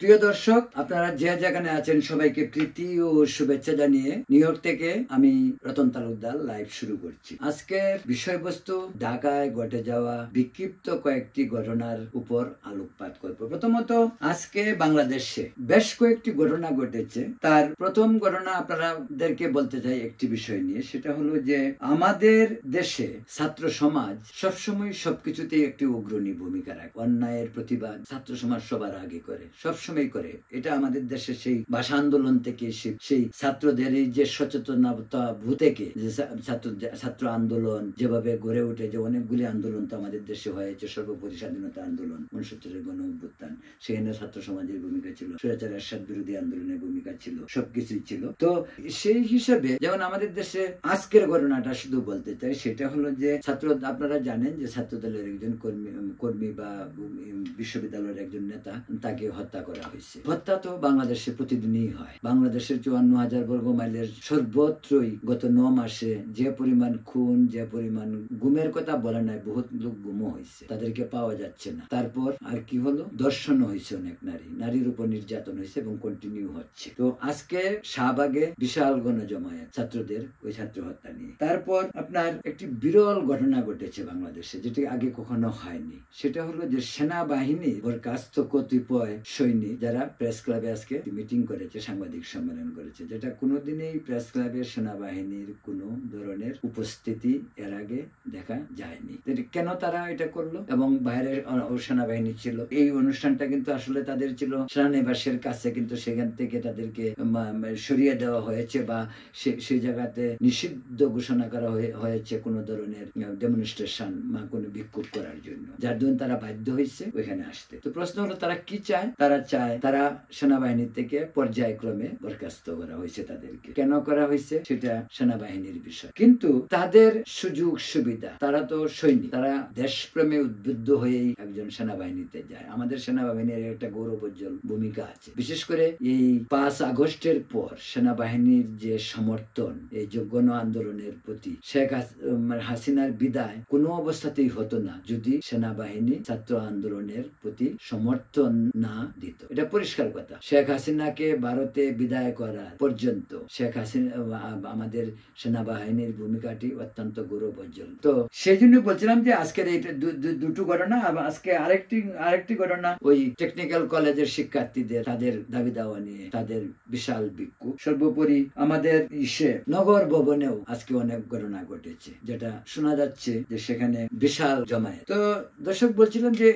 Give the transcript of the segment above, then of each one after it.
প্রিয় দর্শক, আপনারা যে যেখানে আছেন সবাইকে প্রীতি ও শুভেচ্ছা জানিয়ে নিউ ইয়র্ক থেকে আমি রতন তালুকদার লাইভ শুরু করছি। আজকের বিষয়বস্তু ঢাকায় ঘটে যাওয়া বিক্ষিপ্ত কয়েকটি ঘটনার উপর আলোকপাত করব। প্রথমত, আজকে বাংলাদেশে বেশ কয়েকটি ঘটনা ঘটেছে। তার প্রথম ঘটনা আপনাদেরকে বলতে চাই একটি বিষয় নিয়ে, সেটা হলো যে আমাদের দেশে ছাত্র সমাজ সবসময় সবকিছুতে একটি অগ্রণী ভূমিকা রাখে। অন্যায়ের প্রতিবাদ ছাত্র সমাজ সবার আগে করে, সবসময় করে। এটা আমাদের দেশে সেই ভাষা আন্দোলন থেকে সেই ছাত্রদের এই যে সচেতনতা থেকে যে ছাত্র আন্দোলন যেভাবে গড়ে উঠে, যে অনেকগুলি আন্দোলন তো আমাদের দেশে হয়েছে। সর্বোপরি স্বাধীনতা আন্দোলন, 69-এর গণ অভ্যুত্থান, সেখানে ছাত্র সমাজের ভূমিকা ছিল, স্বৈরাচার এরশাদ বিরোধী আন্দোলনের ভূমিকা ছিল, সবকিছুই ছিল। তো সেই হিসাবে যেমন আমাদের দেশে আজকের ঘটনাটা শুধু বলতে চাই, সেটা হলো যে আপনারা জানেন যে ছাত্র দলের একজন কর্মী বা বিশ্ববিদ্যালয়ের একজন নেতা, তাকে হত্যা করা হয়েছে। হত্যা তো বাংলাদেশে প্রতিদিনই হয়। বাংলাদেশের 54,000 বর্গ মাইলের সর্বত্রই গত 9 মাসে যে পরিমাণ খুন, যে পরিমাণ গুমের কথা বলে নাই, বহুত লোক গুমও হয়েছে, তাদেরকে পাওয়া যাচ্ছে না। তারপর আর কি হলো, দর্শন হয়েছে, অনেক নারীর উপর নির্যাতন হয়েছে এবং কন্টিনিউ হচ্ছে। তো আজকে শাহবাগে বিশাল গণজমায়েত ছাত্রদের ওই ছাত্র হত্যা নিয়ে। তারপর আপনার একটি বিরল ঘটনা ঘটেছে বাংলাদেশে, যেটি আগে কখনো হয়নি। সেটা হলো যে সেনাবাহিনী বরখাস্ত কতিপয় সৈনিক যারা প্রেস ক্লাবে আজকে মিটিং করেছে, সাংবাদিক সম্মেলন করেছে, যেটা কোনোদিনই প্রেস ক্লাবে সেনাবাহিনীর কোনো ধরনের উপস্থিতি এর আগে দেখা যায়নি। কেন তারা এটা করলো? এবং বাইরের সেনাবাহিনী ছিল। এই অনুষ্ঠানটা কিন্তু আসলে তাদের ছিল সেনানিবাসের কাছে, কিন্তু সেখান থেকে তাদেরকে সরিয়ে দেওয়া হয়েছে বা সেই জায়গাতে নিষিদ্ধ ঘোষণা করা হয়েছে কোনো ধরনের ডেমনস্ট্রেশন বা কোনো বিক্ষোভ করার জন্য, যার জন্য তারা বাধ্য হয়েছে ওইখানে আসতে। তো প্রশ্ন হলো, তারা কি চায়? তারা সেনাবাহিনী থেকে পর্যায়ক্রমে বরখাস্ত করা হয়েছে তাদেরকে। কেন করা হয়েছে সেটা সেনাবাহিনীর বিষয়, কিন্তু তাদের সুযোগ সুবিধা, তারা তো সৈনিক, তারা দেশপ্রেমে উদ্বুদ্ধ হয়েই একজন সেনাবাহিনীতে যায়। আমাদের সেনাবাহিনীর একটা গৌরবোজ্জ্বল ভূমিকা আছে। বিশেষ করে এই 5 আগস্টের পর সেনাবাহিনীর যে সমর্থন এই গণ আন্দোলনের প্রতি, শেখ হাসিনার বিদায় কোনো অবস্থাতেই হতো না যদি সেনাবাহিনী ছাত্র আন্দোলনের প্রতি সমর্থন না দিত। এটা পরিষ্কার কথা। শেখ হাসিনাকে ভারতে বিদায় করার পর্যন্ত আমাদের সেনাবাহিনীর ভূমিকাটি অত্যন্ত গৌরবোজ্জ্বল। তো সেই জন্য বলছিলাম যে আজকের এই দুটো ঘটনা। আজকে আরেকটি ঘটনা, ওই টেকনিক্যাল কলেজের শিক্ষার্থীদের তাদের দাবি দাওয়া নিয়ে তাদের বিশাল বিক্ষোভ। সর্বোপরি আমাদের নগর ভবনেও আজকে অনেক ঘটনা ঘটেছে, যেটা শোনা যাচ্ছে যে সেখানে বিশাল জমায়েত। তো দর্শক, বলছিলাম যে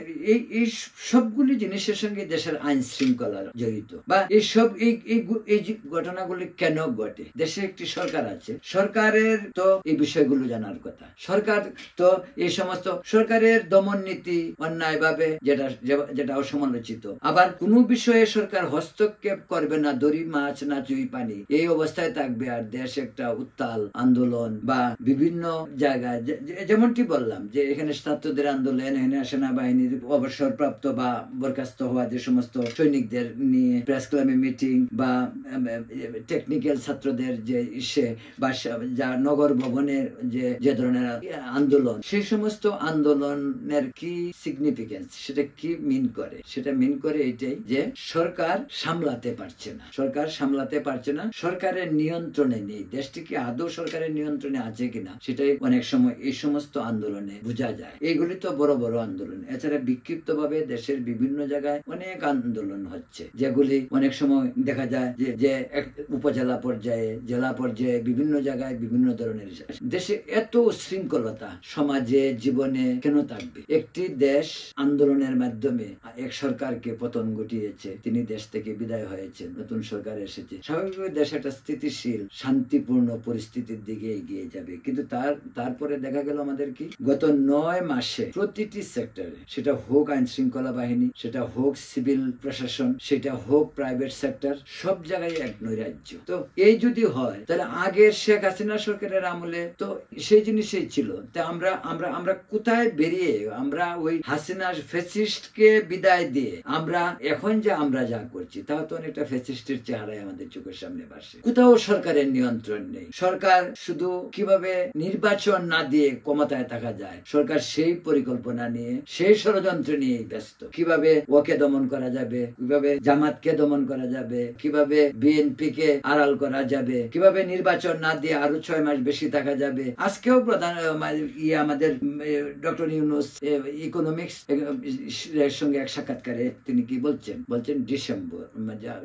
এই সবগুলি জিনিসের সঙ্গে দেশের আইন শৃঙ্খলা জড়িত, বা এই ঘটনাগুলি কেন ঘটে? দেশে একটি সরকার আছে, সরকারের তো এই বিষয়গুলো জানার কথা। সরকার তো এই সমস্ত সরকারের দমন নীতি অন্যায় ভাবে যেটা অসমালোচিত। আবার কোন বিষয়ে সরকার হস্তক্ষেপ করবে না, দড়ি মাছ না চুই পানি, এই অবস্থায় থাকবে। আর দেশ একটা উত্তাল আন্দোলন বা বিভিন্ন জায়গায়, যেমনটি বললাম যে এখানে ছাত্রদের আন্দোলন, এখানে সেনাবাহিনীর অবসরপ্রাপ্ত বা বরখাস্ত হওয়া যে সমস্ত সৈনিকদের নিয়ে প্রেস ক্লাবে মিটিং, বা টেকনিক্যাল ছাত্রদের যে বা যা নগর ভবনের যে ধরনের আন্দোলন, সেই সমস্ত আন্দোলনের কি সিগনিফিকেন্স, সেটা কি মিন করে? সেটা মিন করে এইটাই যে সরকার সামলাতে পারছে না। সরকারের নিয়ন্ত্রণে নেই। দেশটি কি আদৌ সরকারের নিয়ন্ত্রণে আছে কিনা সেটাই অনেক সময় এই সমস্ত আন্দোলনে বোঝা যায়। এইগুলি তো বড় বড় আন্দোলন। এছাড়া বিক্ষিপ্ত ভাবে দেশের বিভিন্ন জায়গায় অনেক আন্দোলন হচ্ছে, যেগুলি অনেক সময় দেখা যায় যে উপজেলা পর্যায়ে, জেলা পর্যায়ে, বিভিন্ন জায়গায় বিভিন্ন ধরনের। দেশে এত শৃঙ্খলতা সমাজে, জীবনে কেন থাকবে? একটি দেশ আন্দোলনের মাধ্যমে এক সরকারকে পতন ঘটিয়েছে, তিনি দেশ থেকে বিদায় হয়েছেন, নতুন সরকার এসেছে। স্বাভাবিকভাবে দেশ একটা স্থিতিশীল শান্তিপূর্ণ পরিস্থিতির দিকে এগিয়ে যাবে। কিন্তু তারপরে দেখা গেল আমাদের কি, গত 9 মাসে প্রতিটি সেক্টরে, সেটা হোক আইন শৃঙ্খলা বাহিনী, সেটা হোক সিভিল প্রশাসন, সেটা হোক প্রাইভেট সেক্টর, সব জায়গায় এক নৈরাজ্য। তো এই যদি হয়, তাহলে আগের শেখ হাসিনা সরকারের আমলে তো সেই জিনিসই ছিল। তা আমরা কোথায় বেরিয়ে, আমরা ওই হাসিনা ফ্যাসিস্টকে বিদায় দিয়ে এখন আমরা যা করছি, তাও তো অনেকটা ফ্যাসিস্টের চেহারায় আমাদের চোখের সামনে ভাসে। কোথাও সরকারের নিয়ন্ত্রণ নেই। সরকার শুধু কিভাবে নির্বাচন না দিয়ে ক্ষমতায় থাকা যায়, সরকার সেই পরিকল্পনা নিয়ে, সেই ষড়যন্ত্র নিয়ে ব্যস্ত। কিভাবে ওকে দমন করা যাবে, কিভাবে জামাতকে দমন করা যাবে, কিভাবে বিএনপি কে আড়াল করা যাবে, কিভাবে নির্বাচন না দিয়ে আরো 6 মাস বেশি থাকা যাবে। আজকেও প্রধান আমাদের ডক্টর ইউনূস ইকোনমিক্স এর সঙ্গে এক সাক্ষাৎকারে তিনি কি বলছেন ডিসেম্বর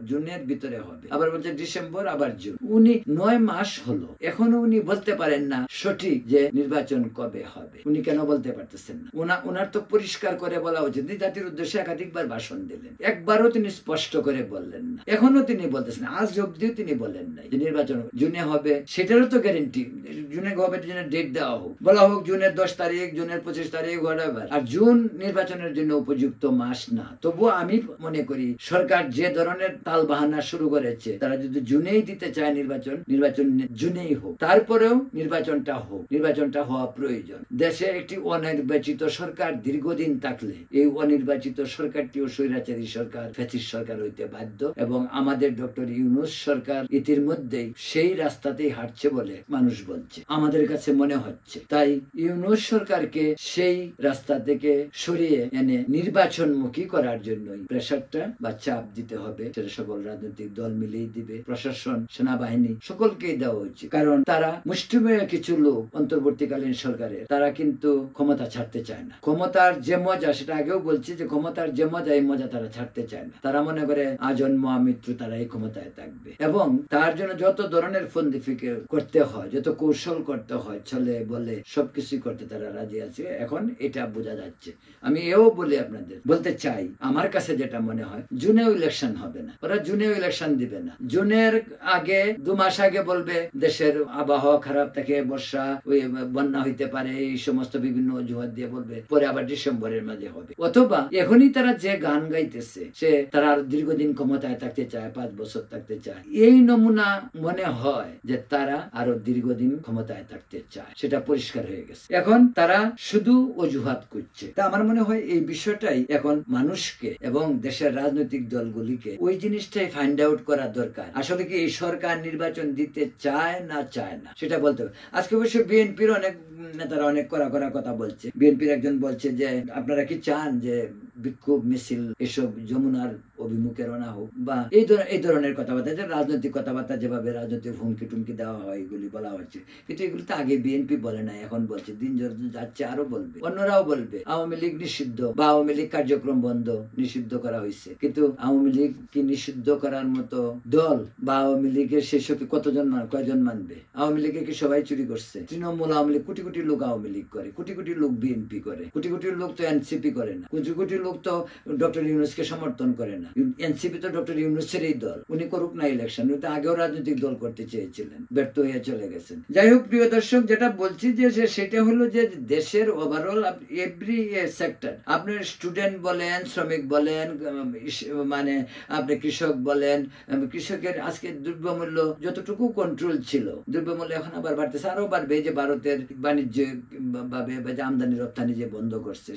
জুনের ভিতরে হবে, আবার বলছেন ডিসেম্বর আবার জুন। উনি 9 মাস হলো এখনো উনি বলতে পারেন না সঠিক যে নির্বাচন কবে হবে। উনি কেন বলতে পারতেছেন না? ওনার তো পরিষ্কার করে বলা উচিত। জাতির উদ্দেশ্যে একাধিকবার ভাষণ দিলেন, একবারও তিনি স্পষ্ট করে বললেন না। এখনো তিনি বলতেছেন, আজ অব্দিও তিনি বলেন নাই যে নির্বাচন জুনে হবে। সেটারও তো গ্যারেন্টি জুনে হবে, ডেট দেওয়া হোক, বলা হোক জুনের 10 তারিখ, জুনের 25 তারিখ, হোয়াটএভার। আর জুন নির্বাচনের জন্য উপযুক্ত মাস না। তবুও আমি মনে করি সরকার যে ধরনের তাল বাহানা শুরু করেছে, তারা যদি জুনেই দিতে চায় নির্বাচন জুনেই হোক। তারপরেও নির্বাচনটা হোক, নির্বাচনটা হওয়া প্রয়োজন। দেশে একটি অনির্বাচিত সরকার দীর্ঘদিন থাকলে এই অনির্বাচিত সরকারটিও স্বৈরাচারী সরকার, ফ্যাসিস্ট সরকার হইতে বাধ্য। এবং আমাদের ডক্টর ইউনূস সরকার ইতিমধ্যেই সেই রাস্তাতেই হাঁটছে বলে মানুষ বলছে, আমাদের কাছে মনে হচ্ছে। তাই ইউনূস সরকারকে সেই রাস্তা থেকে সরিয়ে এনে নির্বাচনমুখী করার জন্যই প্রেসারটা বা চাপ দিতে হবে। সেটা সকল রাজনৈতিক দল মিলেই দিবে, প্রশাসন, সেনাবাহিনী সকলকেই দেওয়া উচিত। কারণ তারা মুষ্টিমেয় কিছু লোক অন্তর্বর্তীকালীন সরকারের, তারা কিন্তু ক্ষমতা ছাড়তে চায় না। ক্ষমতার যে মজা, সেটা আগেও বলছি যে ক্ষমতার যে মজা, এই মজা তারা ছাড়তে চায় না। তারা মনে করে আজন্ম আমৃত্যু তারা এই ক্ষমতায় থাকবে, এবং তার জন্য যত ধরনের ফন্দি ফিকির করতে হয়, যত কৌশল করতে হয়, চলে বলে সবকিছু করতে তারা রাজি আছে। এখন এটা বোঝা যাচ্ছে। আমি এও বলি, আপনাদের বলতে চাই, আমার কাছে যেটা মনে হয়, জুনেও ইলেকশন হবে না, ওরা জুনেও ইলেকশন দিবে না। জুনের আগে 2 মাস আগে বলবে দেশের আবহাওয়া খারাপ থাকে, বর্ষা, বন্যা হইতে পারে, এই সমস্ত বিভিন্ন অজুহাত দিয়ে বলবে। পরে আবার ডিসেম্বরের মাঝে হবে। অথবা এখনই তারা যে গান গাইতেছে, সে তারা আর দীর্ঘদিন ক্ষমতায় থাকতে চায়, 5 বছর থাকতে চায়, এই নমুনা মনে হয় যে তারা আরো দীর্ঘদিন ক্ষমতায় থাকতে চায়। সেটা পরিষ্কার হয়ে গেছে। এখন তারা শুধু অজুহাত করছে। তা আমার মনে হয় এই বিষয়টাই এখন মানুষকে এবং দেশের রাজনৈতিক দলগুলিকে ওই জিনিসটাই ফাইন্ড আউট করা দরকার। আসলে কি এই সরকার নির্বাচন দিতে চায় না চায় না, সেটা বলতে হবে। আজকে অবশ্য বিএনপির অনেক নেতারা অনেক কড়া কথা বলছে। বিএনপির একজন বলছে যে আপনারা কি চান যে বিক্ষোভ মিছিল এসব যমুনার অভিমুখে রওনা হোক, বা এই ধরনের কথাবার্তা, যে রাজনৈতিক কথাবার্তা, যেভাবে রাজনৈতিক হুমকি টুমকি দেওয়া হয়, এগুলি বলা হচ্ছে। কিন্তু এগুলো তো আগে বিএনপি বলে না, এখন বলছে। দিন যত যাচ্ছে আরো বলবে, অন্যরাও বলবে। আওয়ামী লীগ নিষিদ্ধ বা আওয়ামী লীগ কার্যক্রম বন্ধ, নিষিদ্ধ করা হয়েছে। কিন্তু আওয়ামী লীগ কি নিষিদ্ধ করার মতো দল? বা আওয়ামী লীগের সেসব কয়জন মানবে? আওয়ামী লীগে কি সবাই চুরি করছে? তৃণমূল আওয়ামী লীগ, কোটি কোটি লোক আওয়ামী লীগ করে, কোটি কোটি লোক বিএনপি করে, কোটি কোটি লোক তো এনসিপি করে না, কোটি কোটি লোক তো ডক্টর ইউনূসকে সমর্থন করে না। এনসিপি তো ডক্টর ইউনূসেরই দল। উনি করুক না ইলেকশন, উনি তো আগেও রাজনৈতিক দল করতে চেয়েছিলেন, ব্যর্থ হয়ে চলে গেছেন। যাই হোক, প্রিয় দর্শক, যেটা বলছি যে সেটা হলো যে দেশের ওভারঅল এভরি সেক্টর, আপনি স্টুডেন্ট বলেন, শ্রমিক বলেন, মানে আপনি কৃষক বলেন, কৃষকের আজকে দ্রব্যমূল্য যতটুকু কন্ট্রোল ছিল, দ্রব্যমূল্য এখন আবার বাড়তেছে, আরো বাড়বে। যে ভারতের বাণিজ্য ভাবে যে আমদানি রপ্তানি যে বন্ধ করছে,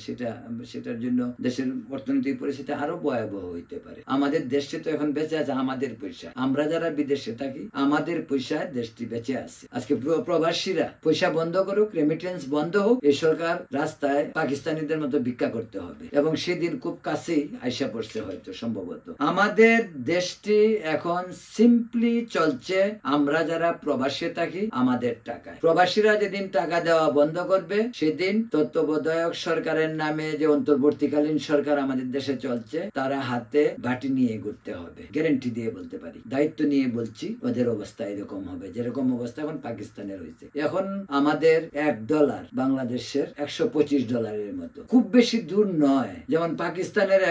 সেটার জন্য দেশের অর্থনৈতিক পরিস্থিতি আরো ভয়াবহ হইতে পারে। আমাদের দেশে তো এখন বেঁচে আছে আমাদের পয়সা। আমরা যারা বিদেশে থাকি, আমাদের পয়সায় দেশটি বেঁচে আছে। আজকে প্রবাসীরা পয়সা বন্ধ করুক, রেমিটেন্স বন্ধ হোক, এই সরকার রাস্তায় পাকিস্তানিদের মতো ভিক্ষা করতে হবে, এবং সেদিন খুব কাছেই আইসা পড়ছে হয়তো, সম্ভবত। আমাদের দেশটি এখন সিম্পলি চলছে আমরা যারা প্রবাসে থাকি আমাদের টাকায়। প্রবাসীরা যেদিন টাকা দেওয়া বন্ধ করবে, সেদিন তত্ত্বাবধায়ক সরকারের নামে যে অন্তর্বর্তীকালীন সরকার আমাদের দেশে চলছে, তারা হাতে বাটি নিয়ে ঘুরতে হবে। গ্যারান্টি দিয়ে বলতে পারি, দায়িত্ব নিয়ে বলছি, ওদের অবস্থা এরকম হবে যেরকম অবস্থা এখন পাকিস্তানের হয়েছে। এখন আমাদের $1 বাংলাদেশের $125 মতো, খুব বেশি দূর নয়। যেমন পাকিস্তানের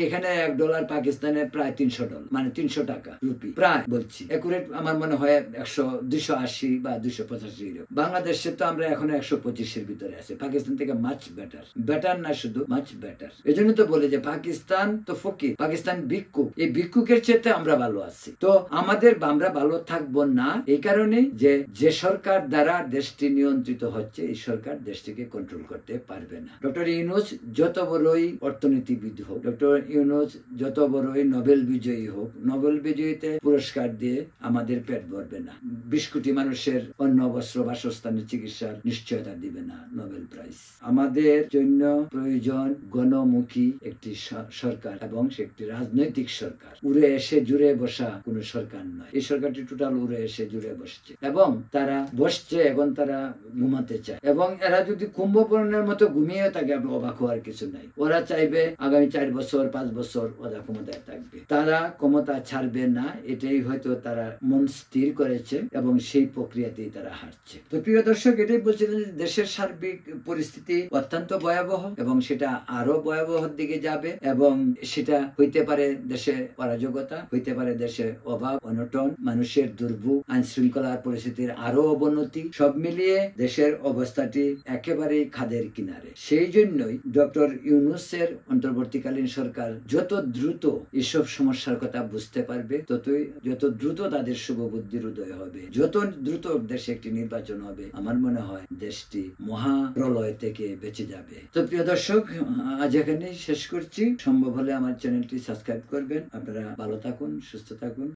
এখানে $1 পাকিস্তানের প্রায় $300, মানে 300 টাকা রুপি প্রায়, বলছি একুরেট আমার মনে হয় 280 বা 285। বাংলাদেশে তো আমরা এখন 125-এর ভিতরে আছি। পাকিস্তান থেকে মাচ বেটার না, শুধু মাচ বেটার। এই জন্য তো বলে যে পাকিস্তান তো ফকির, পাকিস্তান ভিক্ষুক। এই ভিক্ষুকের চেয়ে আমরা ভালো আছি। তো আমরা ভালো থাকবো না এই কারণে যে সরকার দ্বারা দেশটি নিয়ন্ত্রিত হচ্ছে, এই সরকার দেশটিকে কন্ট্রোল করতে পারবে না। ডক্টর ইউনূস যত বড়ই অর্থনীতিবিদ হোক, ডক্টর ইউনূস যত বড়ই নোবেল বিজয়ী হোক, নোবেল বিজয়ীতে পুরস্কার দিয়ে আমাদের পেট ভরবে না। 20 কোটি মানুষের অন্ন, বস্ত্র, বাসস্থানের চিকিৎসার নিশ্চয়তা দিবে না নোবেল প্রাইজ। আমাদের জন্য প্রয়োজন গণ জনমুখী একটি সরকার এবং সে একটি রাজনৈতিক সরকার। উড়ে এসে জুড়ে বসা কোন সরকার নয়। এই সরকারটি টোটাল উড়ে এসে জুড়ে বসছে এবং তারা বসছে, এখন তারা ঘুমাতে চায় এবং এরা যদি কুম্ভকর্ণের মতো ঘুমিয়ে থাকে আপনি অবাক হওয়ার কিছু নাই। ওরা চাইবে আগামী 4 বছর 5 বছর ওরা ক্ষমতায় থাকবে, তারা ক্ষমতা ছাড়বে না। এটাই হয়তো তারা মন স্থির করেছে এবং সেই প্রক্রিয়াতেই তারা হারছে। তো প্রিয় দর্শক, এটাই বলছিলেন যে দেশের সার্বিক পরিস্থিতি অত্যন্ত ভয়াবহ এবং সেটা আরো ভয়াবহ দিকে যাবে এবং সেটা হইতে পারে দেশে অরাজকতা, হইতে পারে দেশে অভাব অনটন, মানুষের দুর্ভোগ, আইন শৃঙ্খলার পরিস্থিতির আরো অবনতি, সব মিলিয়ে দেশের অবস্থাটি একেবারেই খাদের কিনারে। সেই জন্যই ডক্টর ইউনূসের অন্তর্বর্তীকালীন সরকার যত দ্রুত এসব সমস্যার কথা বুঝতে পারবে, যত দ্রুত তাদের শুভবুদ্ধির উদয় হবে, যত দ্রুত দেশে একটি নির্বাচন হবে, আমার মনে হয় দেশটি মহা প্রলয় থেকে বেঁচে যাবে। তো প্রিয় দর্শক, আজ এখানেই শেষ করছি। সম্ভব হলে আমার চ্যানেলটি সাবস্ক্রাইব করবেন। আপনারা ভালো থাকুন, সুস্থ থাকুন।